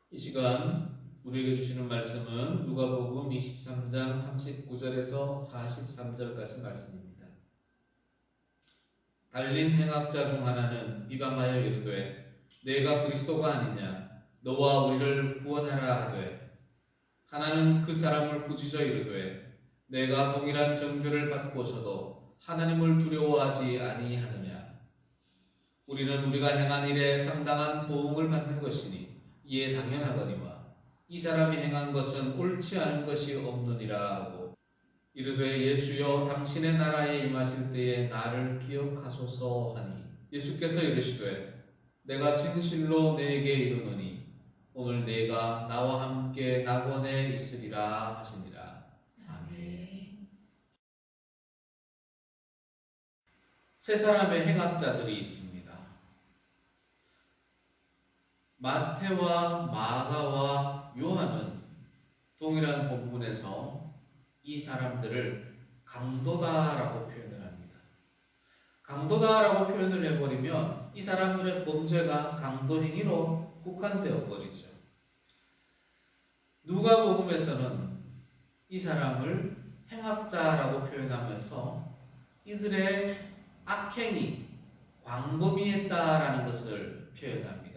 이 시간 우리에게 주시는 말씀은 누가복음 23장 39절에서 43절까지 말씀입니다. 달린 행악자 중 하나는 비방하여 이르되 내가 그리스도가 아니냐 너와 우리를 구원하라 하되, 하나는 그 사람을 꾸짖어 이르되 내가 동일한 정죄를 받고서도 하나님을 두려워하지 아니하느냐. 우리는 우리가 행한 일에 상당한 보응을 받는 것이니 이에 당연하거니와 이 사람이 행한 것은 옳지 않은 것이 없느니라 하고, 이르되 예수여 당신의 나라에 임하실 때에 나를 기억하소서 하니, 예수께서 이르시되 내가 진실로 네게 이르노니 오늘 네가 나와 함께 낙원에 있으리라 하시니라. 아멘. 세 사람의 행악자들이 있습니다. 마태와 마가와 요한은 동일한 본문에서 이 사람들을 강도다라고 표현을 합니다. 강도다라고 표현을 해버리면 이 사람들의 범죄가 강도 행위로 국한되어 버리죠. 누가복음에서는 이 사람을 행악자라고 표현하면서 이들의 악행이 광범위했다라는 것을 표현합니다.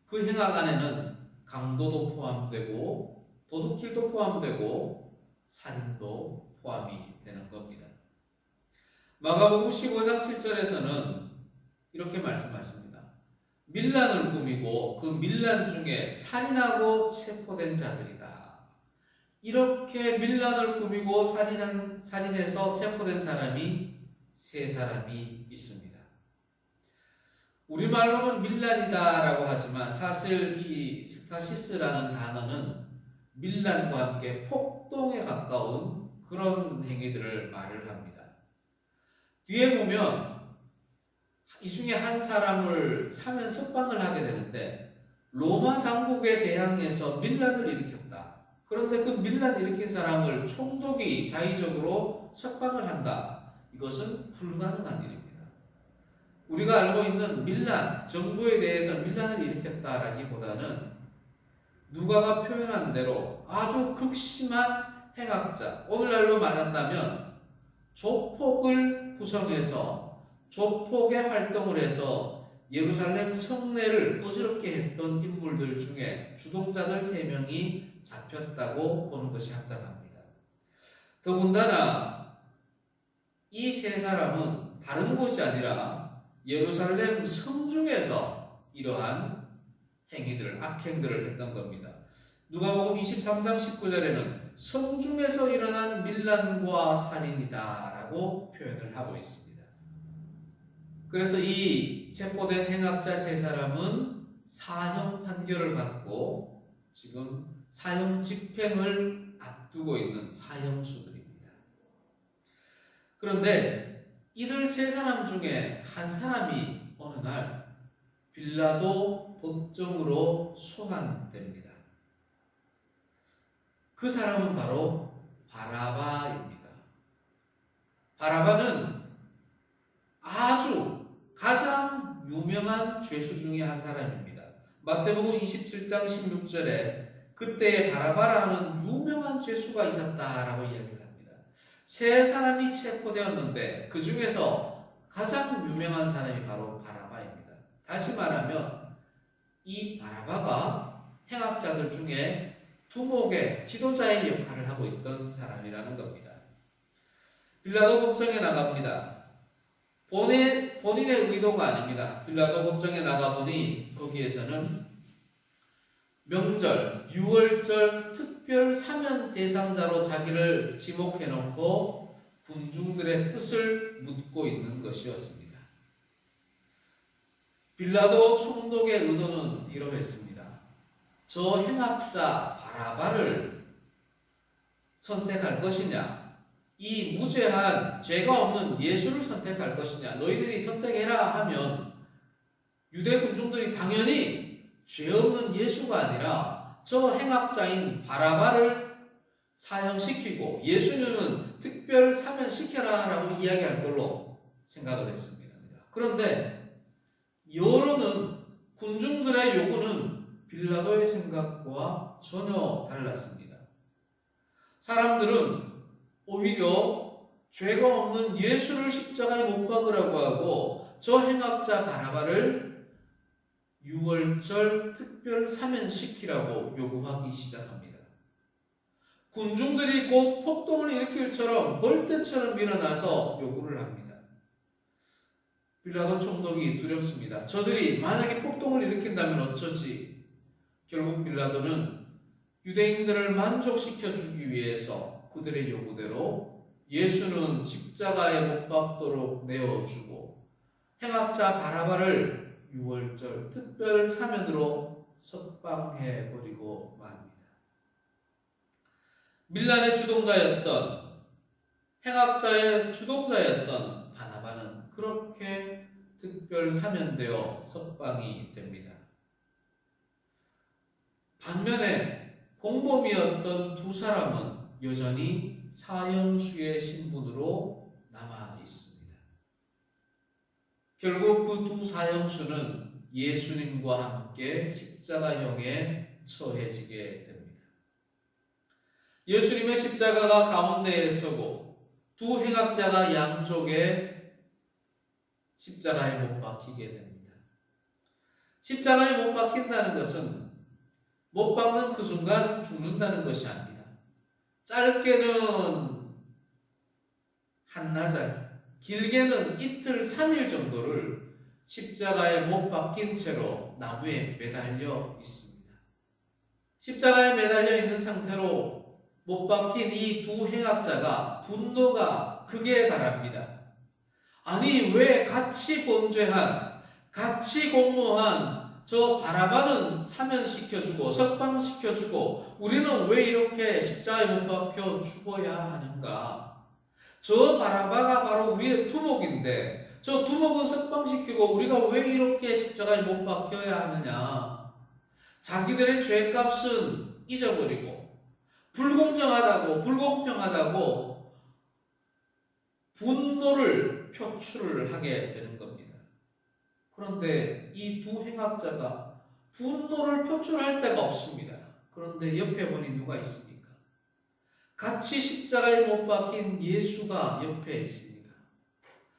그 행악 안에는 강도도 포함되고 도둑질도 포함되고 살인도 포함이 되는 겁니다. 마가복음 15장 7절에서는 이렇게 말씀하십니다. 밀란을 꾸미고 그 밀란 중에 살인하고 체포된 자들이다. 이렇게 밀란을 꾸미고 살인해서 체포된 사람이 세 사람이 있습니다. 우리말로는 밀란이다라고 하지만 사실 이 스타시스라는 단어는 밀란과 함께 폭동에 가까운 그런 행위들을 말을 합니다. 뒤에 보면 이 중에 한 사람을 사면 석방을 하게 되는데, 로마 당국에 대항해서 밀란을 일으켰다. 그런데 그 밀란 일으킨 사람을 총독이 자의적으로 석방을 한다. 이것은 불가능한 일입니다. 우리가 알고 있는 밀란, 정부에 대해서 밀란을 일으켰다라기보다는 누가가 표현한 대로 아주 극심한 행악자, 오늘날로 말한다면 조폭을 구성해서 조폭의 활동을 해서 예루살렘 성내를 어지럽게 했던 인물들 중에 주동자들 3명이 잡혔다고 보는 것이 합당합니다. 더군다나 이 세 사람은 다른 곳이 아니라 예루살렘 성중에서 이러한 행위들을, 악행들을 했던 겁니다. 누가복음 23장 19절에는 성중에서 일어난 밀란과 살인이다라고 표현을 하고 있습니다. 그래서 이 체포된 행악자 세 사람은 사형 판결을 받고 지금 사형 집행을 앞두고 있는 사형수들입니다. 그런데 이들 세 사람 중에 한 사람이 어느 날 빌라도 법정으로 소환됩니다. 그 사람은 바로 바라바입니다. 바라바는 아주 가장 유명한 죄수 중에 한 사람입니다. 마태복음 27장 16절에 그때에 바라바라는 유명한 죄수가 있었다라고 이야기를 합니다. 세 사람이 체포되었는데 그 중에서 가장 유명한 사람이 바로 바라바입니다. 다시 말하면 이 바라바가 행악자들 중에 두목의 지도자의 역할을 하고 있던 사람이라는 겁니다. 빌라도 법정에 나갑니다. 본인의 의도가 아닙니다. 빌라도 법정에 나가보니 거기에서는 명절, 6월절 특별 사면 대상자로 자기를 지목해놓고 군중들의 뜻을 묻고 있는 것이었습니다. 빌라도 총독의 의도는 이러했습니다. 저 행악자 바라바를 선택할 것이냐, 이 무죄한 죄가 없는 예수를 선택할 것이냐, 너희들이 선택해라 하면 유대 군중들이 당연히 죄 없는 예수가 아니라 저 행악자인 바라바를 사형시키고 예수님은 특별 사면시켜라 라고 이야기할 걸로 생각을 했습니다. 그런데 여론은, 군중들의 요구는 빌라도의 생각과 전혀 달랐습니다. 사람들은 오히려 죄가 없는 예수를 십자가에 못 박으라고 하고 저 행악자 바라바를 유월절 특별 사면시키라고 요구하기 시작합니다. 군중들이 곧 폭동을 일으킬처럼 벌떼처럼 밀어나서 요구를 합니다. 빌라도 총독이 두렵습니다. 저들이 만약에 폭동을 일으킨다면 어쩌지? 결국 빌라도는 유대인들을 만족시켜 주기 위해서 그들의 요구대로 예수는 십자가에 못 박도록 내어주고 행악자 바라바를 유월절 특별 사면으로 석방해 버리고 맙니다. 밀란의 주동자였던 행악자의 주동자였던 바나바는 그렇게 특별 사면되어 석방이 됩니다. 반면에 공범이었던 두 사람은 여전히 사형수의 신분으로 남아 있습니다. 결국 그 두 사형수는 예수님과 함께 십자가형에 처해지게 됩니다. 예수님의 십자가가 가운데에 서고 두 행악자가 양쪽에 십자가에 못 박히게 됩니다. 십자가에 못 박힌다는 것은 못 박는 그 순간 죽는다는 것이 아닙니다. 짧게는 한나절, 길게는 이틀, 3일 정도를 십자가에 못 박힌 채로 나무에 매달려 있습니다. 십자가에 매달려 있는 상태로 못 박힌 이 두 행악자가 분노가 극에 달합니다. 아니, 왜 같이 범죄한, 같이 공모한 저 바라바는 사면시켜주고 석방시켜주고 우리는 왜 이렇게 십자가에 못 박혀 죽어야 하는가? 저 바라바가 바로 우리의 두목인데 저 두목은 석방시키고 우리가 왜 이렇게 십자가에 못 박혀야 하느냐? 자기들의 죄값은 잊어버리고 불공정하다고 불공평하다고 분노를 표출을 하게 되는 겁니다. 그런데 이 두 행악자가 분노를 표출할 데가 없습니다. 그런데 옆에 보니 누가 있습니까? 같이 십자가에 못 박힌 예수가 옆에 있습니다.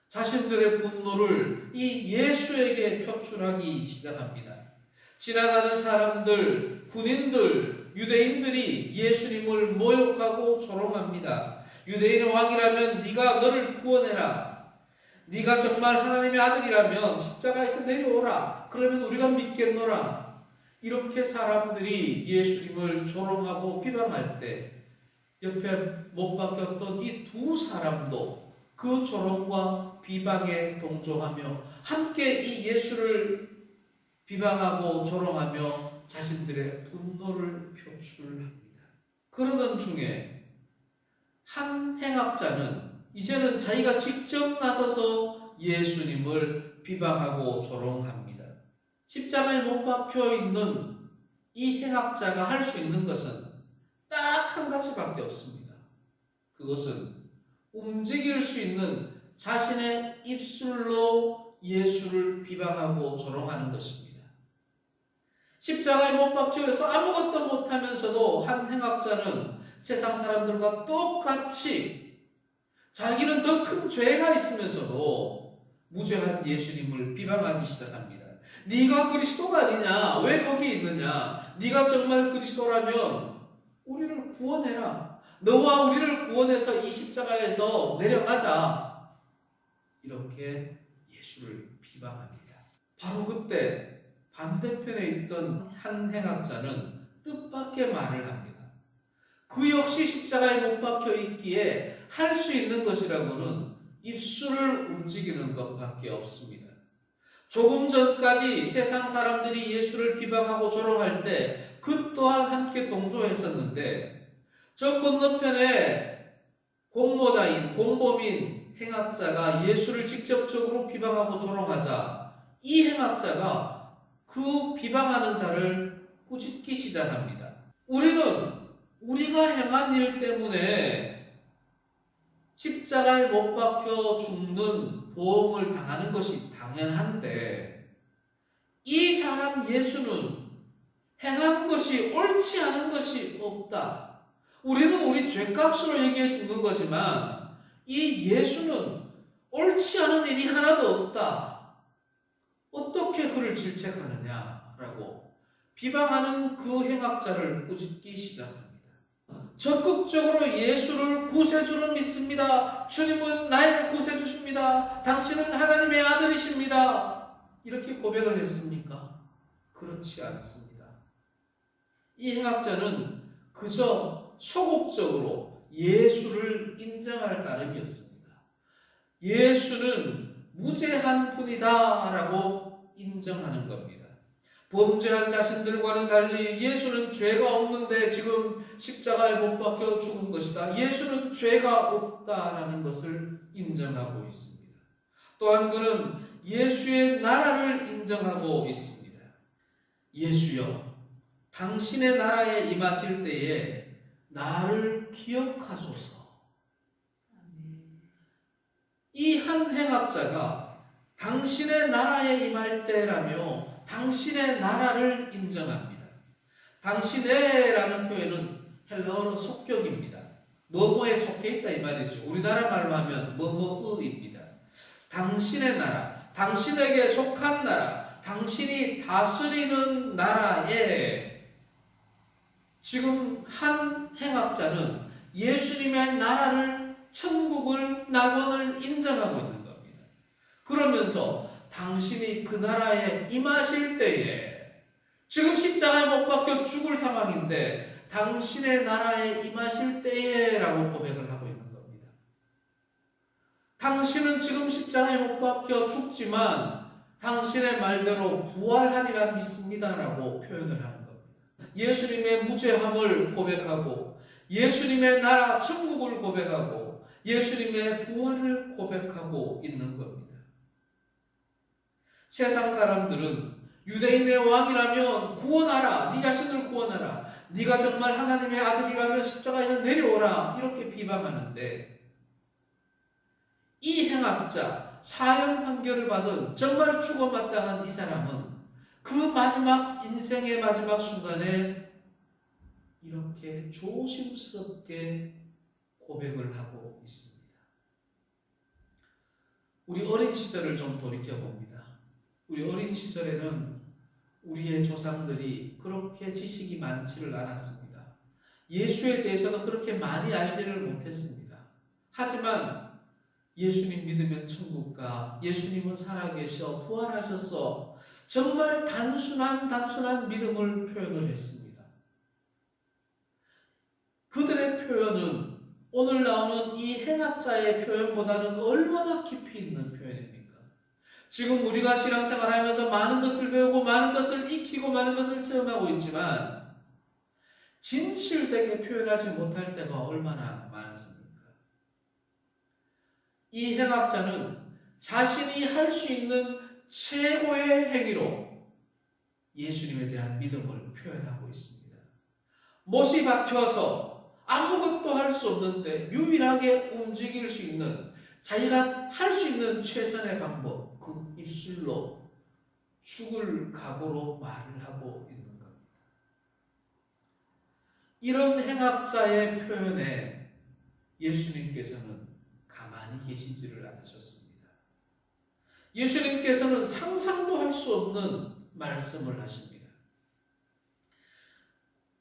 자신들의 분노를 이 예수에게 표출하기 시작합니다. 지나가는 사람들, 군인들, 유대인들이 예수님을 모욕하고 조롱합니다. 유대인의 왕이라면 네가 너를 구원해라. 네가 정말 하나님의 아들이라면 십자가에서 내려오라. 그러면 우리가 믿겠노라. 이렇게 사람들이 예수님을 조롱하고 비방할 때 옆에 못 박혔던 이 두 사람도 그 조롱과 비방에 동조하며 함께 이 예수를 비방하고 조롱하며 자신들의 분노를 표출합니다. 그러던 중에 한 행악자는 이제는 자기가 직접 나서서 예수님을 비방하고 조롱합니다. 십자가에 못 박혀 있는 이 행악자가 할 수 있는 것은 딱 한 가지밖에 없습니다. 그것은 움직일 수 있는 자신의 입술로 예수를 비방하고 조롱하는 것입니다. 십자가에 못 박혀서 아무것도 못하면서도 한 행악자는 세상 사람들과 똑같이 자기는 더 큰 죄가 있으면서도 무죄한 예수님을 비방하기 시작합니다. 네가 그리스도가 아니냐? 왜 거기 있느냐? 네가 정말 그리스도라면 우리를 구원해라. 너와 우리를 구원해서 이 십자가에서 내려가자. 이렇게 예수를 비방합니다. 바로 그때 반대편에 있던 한 행악자는 뜻밖의 말을 합니다. 그 역시 십자가에 못 박혀 있기에 할 수 있는 것이라고는 입술을 움직이는 것밖에 없습니다. 조금 전까지 세상 사람들이 예수를 비방하고 조롱할 때 그 또한 함께 동조했었는데 저 건너편에 공모자인 공범인 행악자가 예수를 직접적으로 비방하고 조롱하자 이 행악자가 그 비방하는 자를 꾸짖기 시작합니다. 우리는 우리가 행한 일 때문에 십자가에 못 박혀 죽는 보응을 당하는 것이 당연한데 이 사람 예수는 행한 것이 옳지 않은 것이 없다. 우리는 우리 죄값으로 얘기해 주는 거지만 이 예수는 옳지 않은 일이 하나도 없다. 어떻게 그를 질책하느냐라고 비방하는 그 행악자를 꾸짖기 시작합니다. 적극적으로 예수를 구세주로 믿습니다. 주님은 나의 구세주십니다. 당신은 하나님의 아들이십니다. 이렇게 고백을 했습니까? 그렇지 않습니다. 이 행악자는 그저 소극적으로 예수를 인정할 따름이었습니다. 예수는 무죄한 분이다 라고 인정하는 겁니다. 범죄한 자신들과는 달리 예수는 죄가 없는데 지금 십자가에 못 박혀 죽은 것이다. 예수는 죄가 없다라는 것을 인정하고 있습니다. 또한 그는 예수의 나라를 인정하고 있습니다. 예수여, 당신의 나라에 임하실 때에 나를 기억하소서. 이 한 행악자가 당신의 나라에 임할 때라며 당신의 나라를 인정합니다. 당신의라는 표현은 헬라어로 속격입니다. 뭐뭐에 속해 있다 이 말이죠. 우리나라 말로 하면 뭐뭐의입니다. 당신의 나라, 당신에게 속한 나라, 당신이 다스리는 나라에 지금 한 행악자는 예수님의 나라를, 천국을, 낙원을 인정하고 있는 겁니다. 그러면서 당신이 그 나라에 임하실 때에, 지금 십자가에 못 박혀 죽을 상황인데 당신의 나라에 임하실 때에 라고 고백을 하고 있는 겁니다. 당신은 지금 십자가에 못 박혀 죽지만 당신의 말대로 부활하리라 믿습니다 라고 표현을 하는 겁니다. 예수님의 무죄함을 고백하고 예수님의 나라 천국을 고백하고 예수님의 부활을 고백하고 있는 겁니다. 세상 사람들은 유대인의 왕이라면 구원하라, 네 자신을 구원하라, 네가 정말 하나님의 아들이라면 십자가에서 내려오라 이렇게 비방하는데, 이 행악자, 사형 판결을 받은 정말 죽어마땅한 이 사람은 그 마지막 인생의 마지막 순간에 이렇게 조심스럽게 고백을 하고 있습니다. 우리 어린 시절을 좀 돌이켜봅니다. 우리 어린 시절에는 우리의 조상들이 그렇게 지식이 많지를 않았습니다. 예수에 대해서는 그렇게 많이 알지를 못했습니다. 하지만 예수님 믿으면 천국 가, 예수님은 살아계셔, 부활하셨어, 정말 단순한 믿음을 표현을 했습니다. 그들의 표현은 오늘 나오는 이 행악자의 표현보다는 얼마나 깊이 있는 표현입니까? 지금 우리가 신앙생활하면서 많은 것을 배우고 많은 것을 익히고 많은 것을 체험하고 있지만 진실되게 표현하지 못할 때가 얼마나 많습니까? 이 행악자는 자신이 할 수 있는 최고의 행위로 예수님에 대한 믿음을 표현하고 있습니다. 못이 박혀서 아무것도 할 수 없는데 유일하게 움직일 수 있는, 자기가 할 수 있는 최선의 방법, 그 입술로 죽을 각오로 말을 하고 있는 겁니다. 이런 행악자의 표현에 예수님께서는 가만히 계시지를 않으셨습니다. 예수님께서는 상상도 할 수 없는 말씀을 하십니다.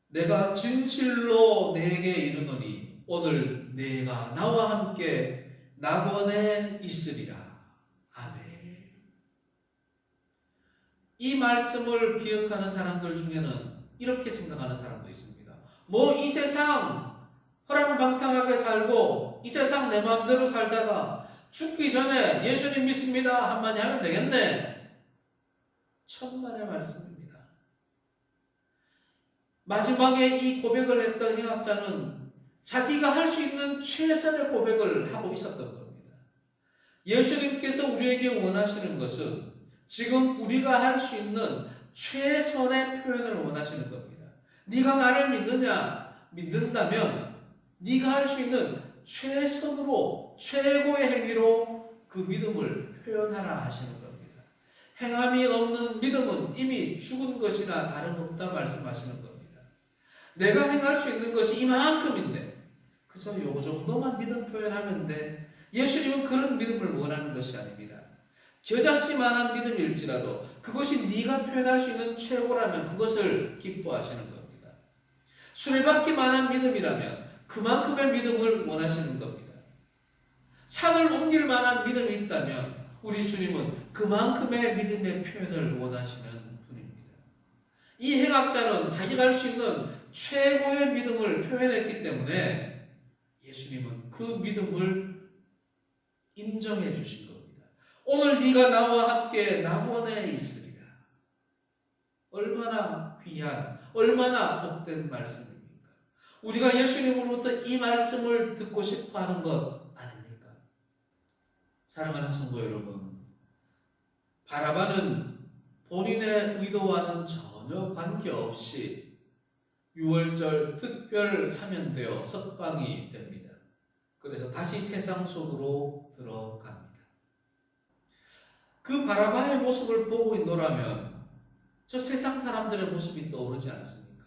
내가 진실로 내게 이르노니 오늘 내가 나와 함께 낙원에 있으리라. 아멘. 이 말씀을 기억하는 사람들 중에는 이렇게 생각하는 사람도 있습니다. 뭐 이 세상 허랑방탕하게 살고 이 세상 내 마음대로 살다가 죽기 전에 예수님 믿습니다 한마디 하면 되겠네. 천만의 말씀입니다. 마지막에 이 고백을 했던 행악자는 자기가 할 수 있는 최선의 고백을 하고 있었던 겁니다. 예수님께서 우리에게 원하시는 것은 지금 우리가 할 수 있는 최선의 표현을 원하시는 겁니다. 네가 나를 믿느냐? 믿는다면 네가 할 수 있는 최선으로 최고의 행위로 그 믿음을 표현하라 하시는 겁니다. 행함이 없는 믿음은 이미 죽은 것이나 다름없다 말씀하시는 겁니다. 내가 행할 수 있는 것이 이만큼인데 그저 요 정도만 믿음 표현하면 돼. 예수님은 그런 믿음을 원하는 것이 아닙니다. 겨자씨만한 믿음일지라도 그것이 네가 표현할 수 있는 최고라면 그것을 기뻐하시는 겁니다. 수레바퀴만한 믿음이라면 그만큼의 믿음을 원하시는 겁니다. 산을 옮길 만한 믿음이 있다면 우리 주님은 그만큼의 믿음의 표현을 원하시는 분입니다. 이 행악자는 자기가 할 수 있는 최고의 믿음을 표현했기 때문에 예수님은 그 믿음을 인정해 주신 겁니다. 오늘 네가 나와 함께 낙원에 있으리라. 얼마나 귀한, 얼마나 복된 말씀입니까? 우리가 예수님으로부터 이 말씀을 듣고 싶어 하는 것 아닙니까? 사랑하는 성도 여러분, 바라바는 본인의 의도와는 전혀 관계없이 6월절 특별 사면되어 석방이 됩니다. 그래서 다시 세상 속으로 들어갑니다. 그 바라바의 모습을 보고 있노라면 저 세상 사람들의 모습이 떠오르지 않습니까?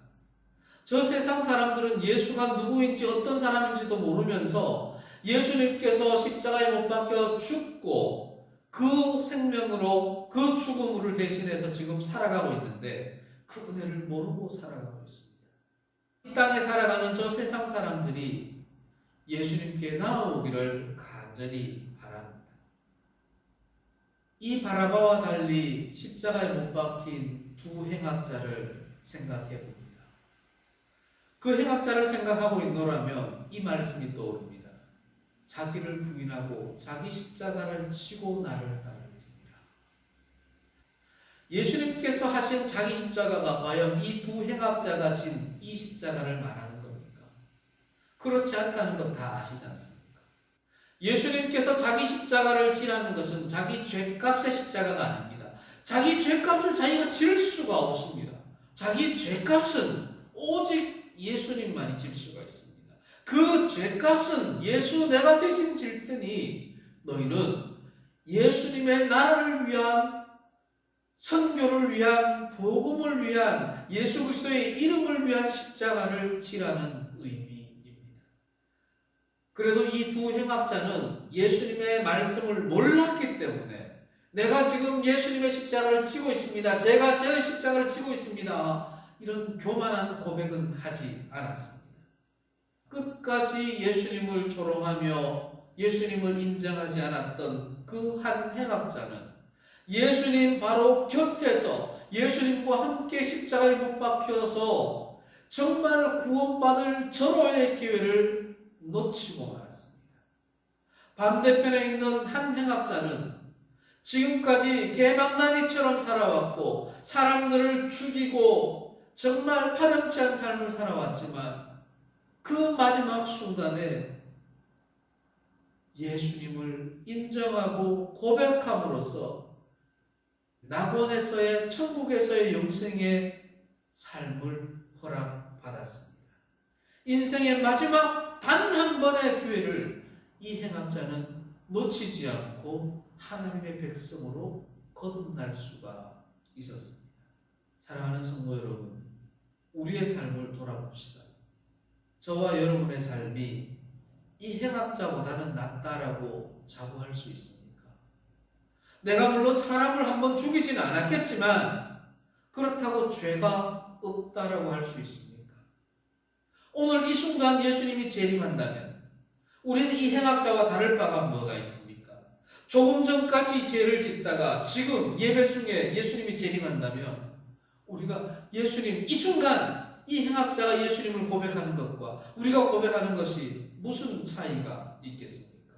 저 세상 사람들은 예수가 누구인지 어떤 사람인지도 모르면서 예수님께서 십자가에 못 박혀 죽고 그 생명으로 그 죽음을 대신해서 지금 살아가고 있는데 그 은혜를 모르고 살아가고 있습니다. 이 땅에 살아가는 저 세상 사람들이 예수님께 나아오기를 간절히 바랍니다. 이 바라바와 달리 십자가에 못 박힌 두 행악자를 생각해 봅니다. 그 행악자를 생각하고 있노라면 이 말씀이 떠오릅니다. 자기를 부인하고 자기 십자가를 지고 나를 따르리라. 예수님께서 하신 자기 십자가가 과연 이 두 행악자가 진 이 십자가를 말하는 겁니까? 그렇지 않다는 것 다 아시지 않습니까? 예수님께서 자기 십자가를 지라는 것은 자기 죄값의 십자가가 아닙니다. 자기 죄값을 자기가 질 수가 없습니다. 자기 죄값은 오직 예수님만이 질 수가 있습니다. 그 죄값은 예수 내가 대신 질 테니 너희는 예수님의 나라를 위한 선교를 위한 복음을 위한 예수 그리스도의 이름을 위한 십자가를 지라는 의미입니다. 그래도 이 두 행악자는 예수님의 말씀을 몰랐기 때문에 내가 지금 예수님의 십자가를 지고 있습니다. 제가 제 십자가를 지고 있습니다. 이런 교만한 고백은 하지 않았습니다. 끝까지 예수님을 조롱하며 예수님을 인정하지 않았던 그 한 행악자는 예수님 바로 곁에서 예수님과 함께 십자가에 못 박혀서 정말 구원받을 절호의 기회를 놓치고 말았습니다. 반대편에 있는 한 행악자는 지금까지 개망나니처럼 살아왔고 사람들을 죽이고 정말 파렴치한 삶을 살아왔지만 그 마지막 순간에 예수님을 인정하고 고백함으로써 낙원에서의 천국에서의 영생의 삶을 허락받았습니다. 인생의 마지막 단 한 번의 기회를 이 행악자는 놓치지 않고 하나님의 백성으로 거듭날 수가 있었습니다. 사랑하는 성도 여러분, 우리의 삶을 돌아봅시다. 저와 여러분의 삶이 이 행악자보다는 낫다라고 자부할 수 있습니다. 내가 물론 사람을 한번 죽이지는 않았겠지만 그렇다고 죄가 없다라고 할 수 있습니까? 오늘 이 순간 예수님이 재림한다면 우리는 이 행악자와 다를 바가 뭐가 있습니까? 조금 전까지 죄를 짓다가 지금 예배 중에 예수님이 재림한다면 우리가 예수님 이 순간 이 행악자가 예수님을 고백하는 것과 우리가 고백하는 것이 무슨 차이가 있겠습니까?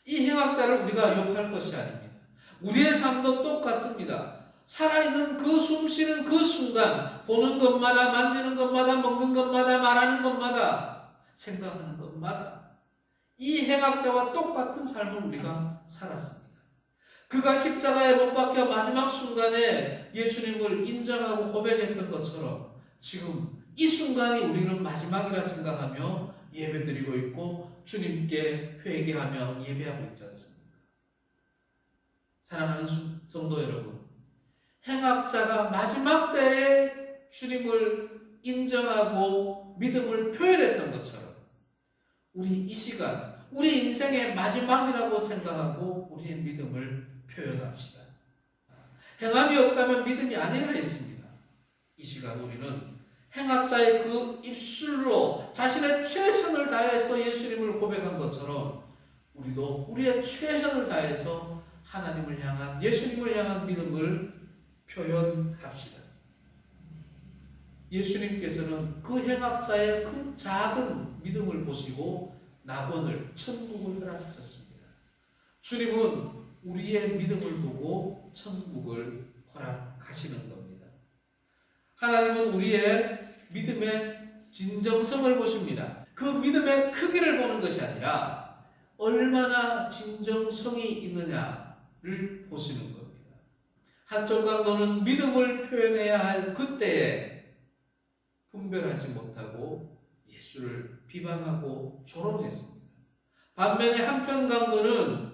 이 행악자를 우리가 욕할 것이 아닙니다. 우리의 삶도 똑같습니다. 살아있는 그 숨쉬는 그 순간 보는 것마다 만지는 것마다 먹는 것마다 말하는 것마다 생각하는 것마다 이 행악자와 똑같은 삶을 우리가 살았습니다. 그가 십자가에 못 박혀 마지막 순간에 예수님을 인정하고 고백했던 것처럼 지금 이 순간이 우리는 마지막이라 생각하며 예배드리고 있고 주님께 회개하며 예배하고 있지 않습니까? 사랑하는 성도 여러분, 행악자가 마지막 때에 주님을 인정하고 믿음을 표현했던 것처럼 우리 이 시간, 우리 인생의 마지막이라고 생각하고 우리의 믿음을 표현합시다. 행함이 없다면 믿음이 아니라 했습니다. 이 시간 우리는 행악자의 그 입술로 자신의 최선을 다해서 예수님을 고백한 것처럼 우리도 우리의 최선을 다해서 하나님을 향한, 예수님을 향한 믿음을 표현합시다. 예수님께서는 그 행악자의 그 작은 믿음을 보시고 낙원을, 천국을 허락하셨습니다. 주님은 우리의 믿음을 보고 천국을 허락하시는 겁니다. 하나님은 우리의 믿음의 진정성을 보십니다. 그 믿음의 크기를 보는 것이 아니라 얼마나 진정성이 있느냐를 보시는 겁니다. 한쪽 강도는 믿음을 표현해야 할 그때에 분별하지 못하고 예수를 비방하고 조롱했습니다. 반면에 한편 강도는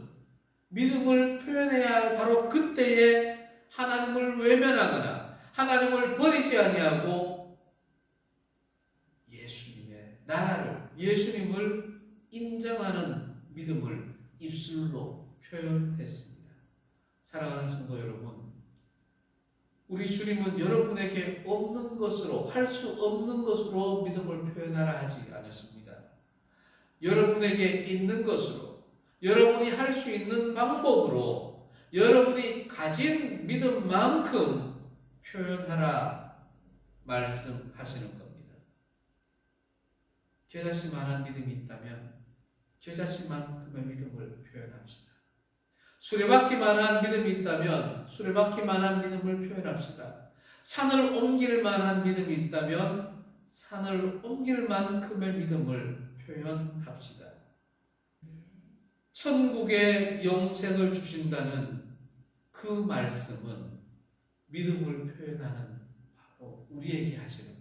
믿음을 표현해야 할 바로 그때에 하나님을 외면하거나 하나님을 버리지 아니하고 예수님의 나라를, 예수님을 인정하는 믿음을 입술로 표현했습니다. 사랑하는 성도 여러분, 우리 주님은 여러분에게 없는 것으로, 할 수 없는 것으로 믿음을 표현하라 하지 않았습니다. 여러분에게 있는 것으로, 여러분이 할 수 있는 방법으로, 여러분이 가진 믿음만큼 표현하라 말씀하시는 겁니다. 겨자씨만한 믿음이 있다면 겨자씨만큼의 믿음을 표현합시다. 수레바퀴만한 믿음이 있다면 수레바퀴만한 믿음을 표현합시다. 산을 옮길 만한 믿음이 있다면 산을 옮길 만큼의 믿음을 표현합시다. 천국의 영생을 주신다는 그 말씀은 믿음을 표현하는 바로 우리에게 하시는